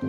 5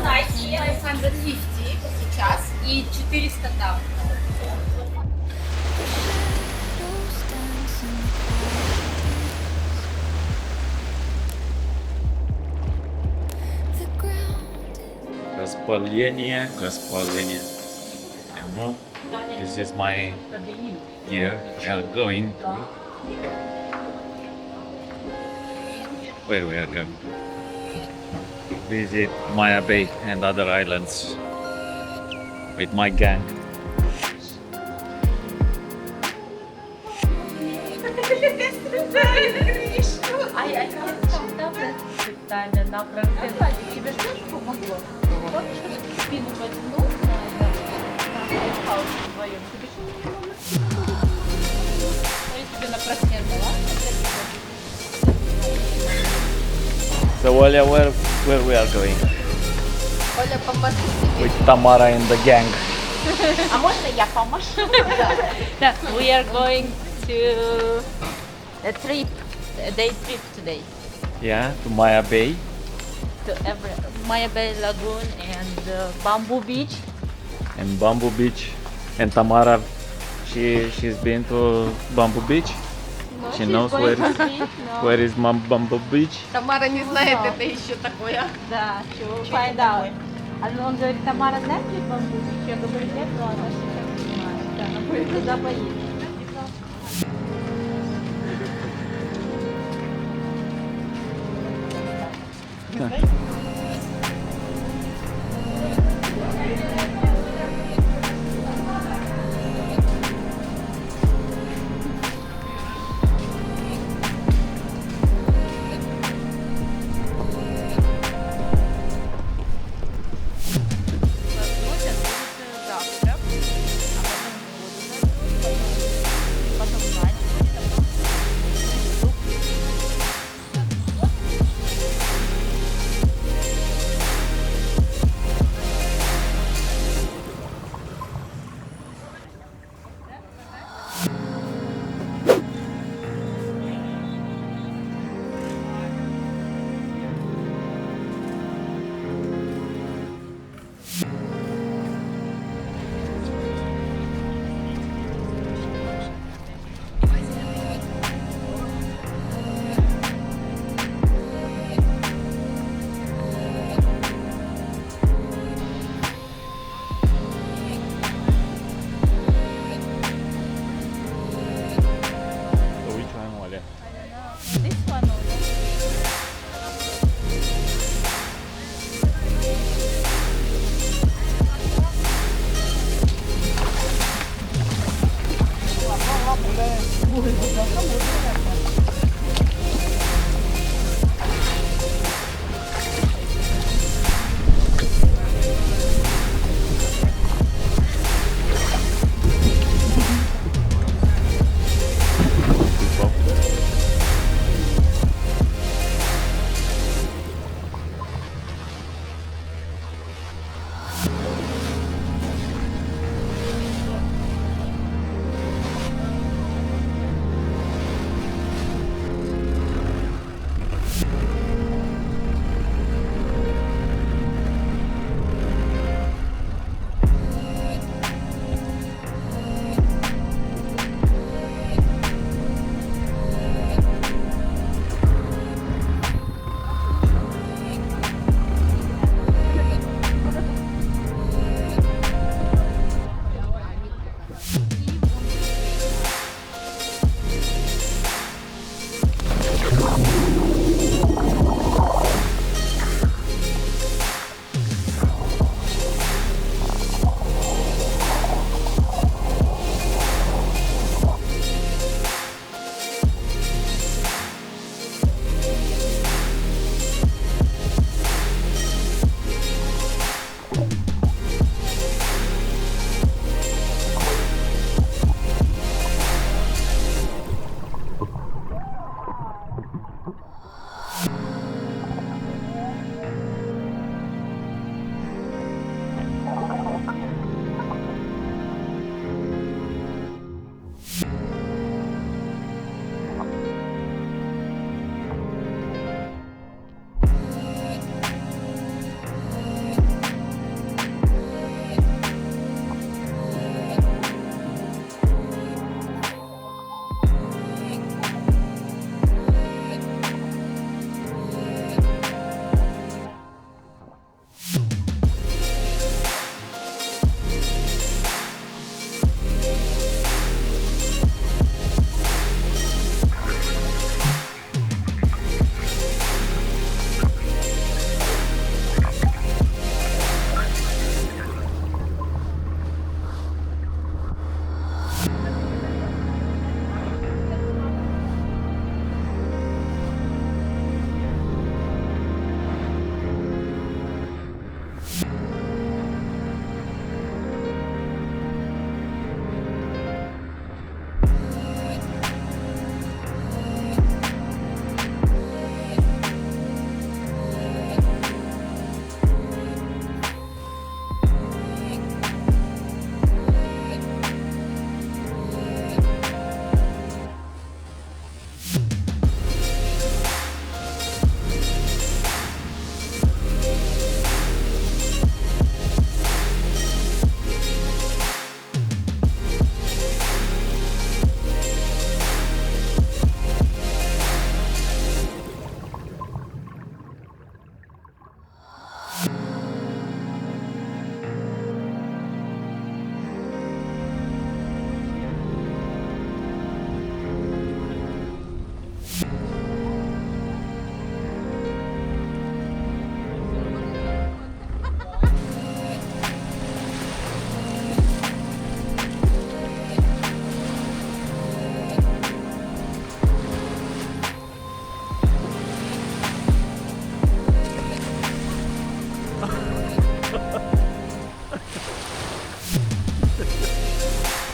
nights here, 550 сейчас и 400 там. Распыление. This is my year. We are going. Where we are going? Visit Maya Bay and other islands with my gang. Я там специально набрал. Тебе что-то помогло? Вот что спину потянул, вдвоем. Тебе что не помогло? Я тебе на просвет дала. So Oля, where we are going? Оля, помаши. With Tamara and the gang. А можно я помашу? Да. We are going to a trip, a day trip today. Yeah, to Maya Bay. To Maya Bay Lagoon and Bamboo Beach. And Bamboo Beach. And Tamara, she's been to Bamboo Beach. No, She knows where is Bamboo Beach. Тамара не знает, это еще такое. Да, find out. Он говорит, Тамара знает, где Бамбу Бич? Я говорю, нет, но она сейчас не знает. Да, она будет туда поедет. This one only.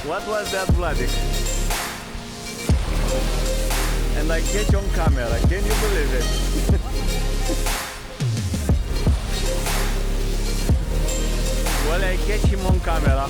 What was that, Vladik? And I catch on camera. Can you believe it? Well, I catch him on camera.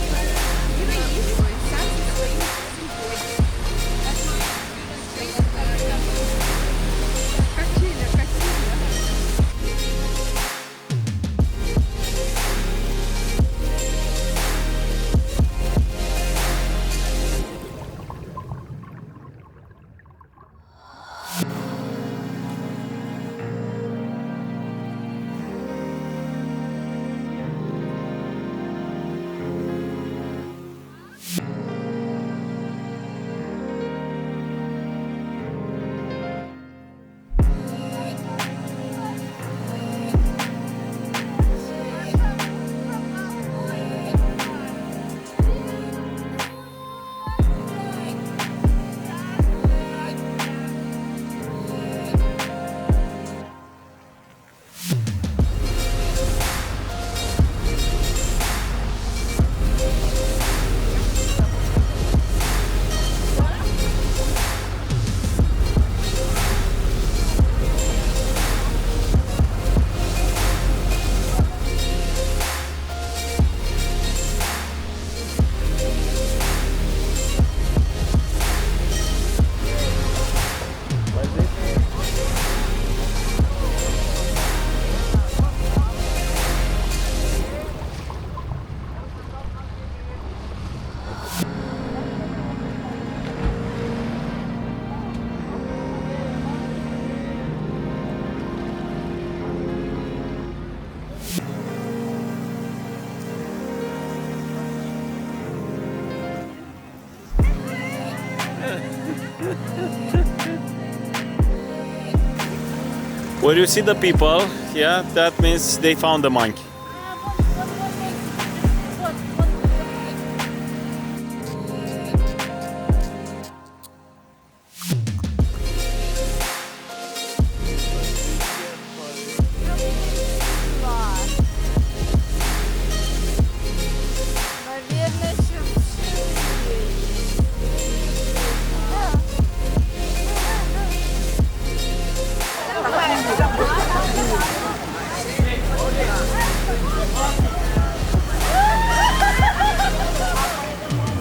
Where you see the people, yeah, that means they found the monkey.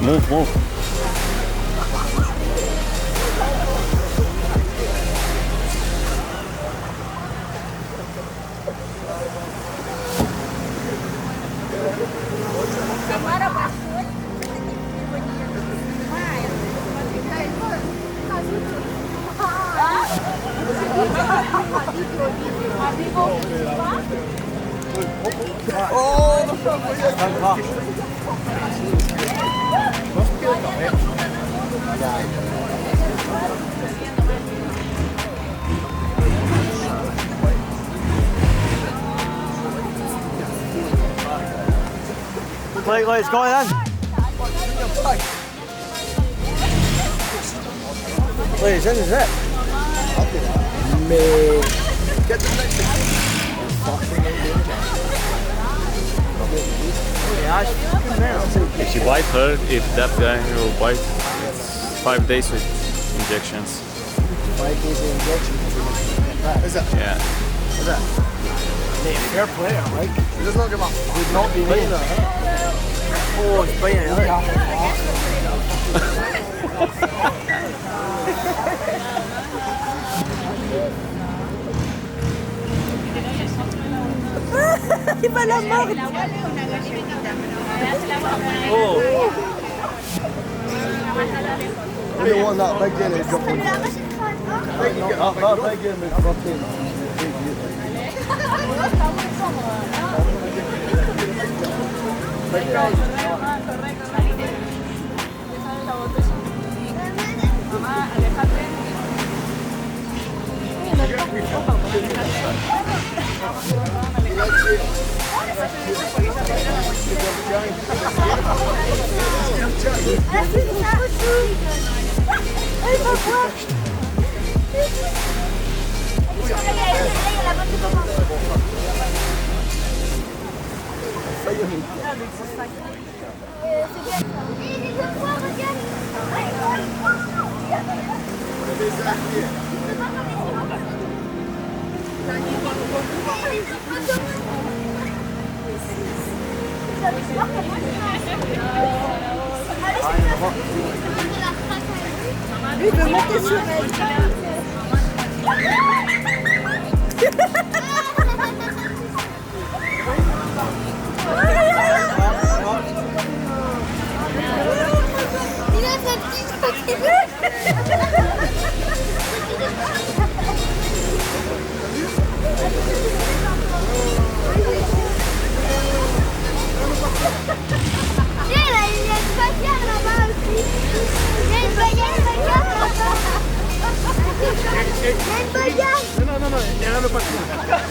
Move, move. Let's go in. Please, isn't it? Me. Get the next If she bite her, if that guy will bite, it's 5 days with injections. 5 days of injections. Is it? Yeah. Is it? Fair play, Mike. He does not give up. He's not been in there. Oh, he's biting it out. Il va la mordre. Oh. You don't want that big in it. That big in the protein. C'est bien ça. Lui veut monter sur elle. Il a sa petite il y a une bagarre là-bas aussi. Il y a une bagarre là-bas. Il y a une bagarre. No, déjalo para acá.